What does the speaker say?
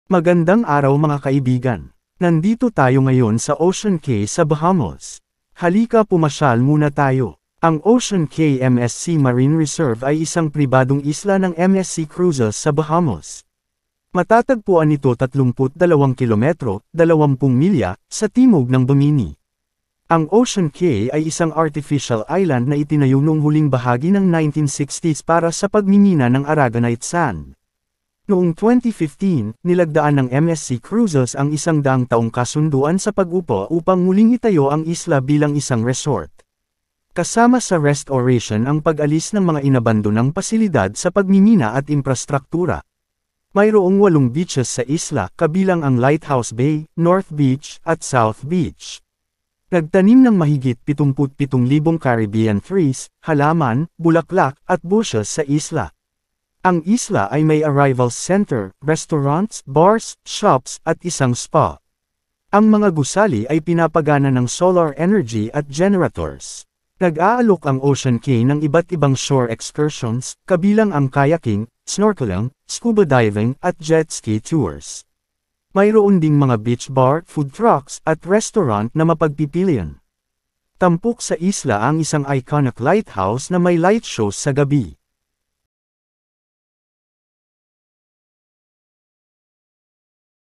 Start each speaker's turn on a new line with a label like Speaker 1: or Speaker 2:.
Speaker 1: Magandang araw mga kaibigan. Nandito tayo ngayon sa Ocean Cay sa Bahamas. Halika pumasyal muna tayo. Ang Ocean Cay MSC Marine Reserve ay isang pribadong isla ng MSC Cruises sa Bahamas. Matatagpuan ito 32 kilometro, 20 milya, sa timog ng Bimini. Ang Ocean Cay ay isang artificial island na itinayo noong huling bahagi ng 1960s para sa pagmimina ng aragonite sand. Noong 2015, nilagdaan ng MSC Cruises ang 100 taong kasunduan sa pag-upo upang muling itayo ang isla bilang isang resort. Kasama sa restoration ang pag-alis ng mga inabandonang pasilidad sa pagmimina at infrastruktura. Mayroong 8 beaches sa isla, kabilang ang Lighthouse Bay, North Beach, at South Beach. Nagtanim ng mahigit 77,000 Caribbean trees, halaman, bulaklak, at bushes sa isla. Ang isla ay may arrivals center, restaurants, bars, shops, at isang spa. Ang mga gusali ay pinapagana ng solar energy at generators. Nag-aalok ang Ocean Cay ng iba't ibang shore excursions, kabilang ang kayaking, snorkeling, scuba diving, at jet ski tours. Mayroon ding mga beach bar, food trucks, at restaurant na mapagpipilian. Tampok sa isla ang isang iconic lighthouse na may light shows sa gabi.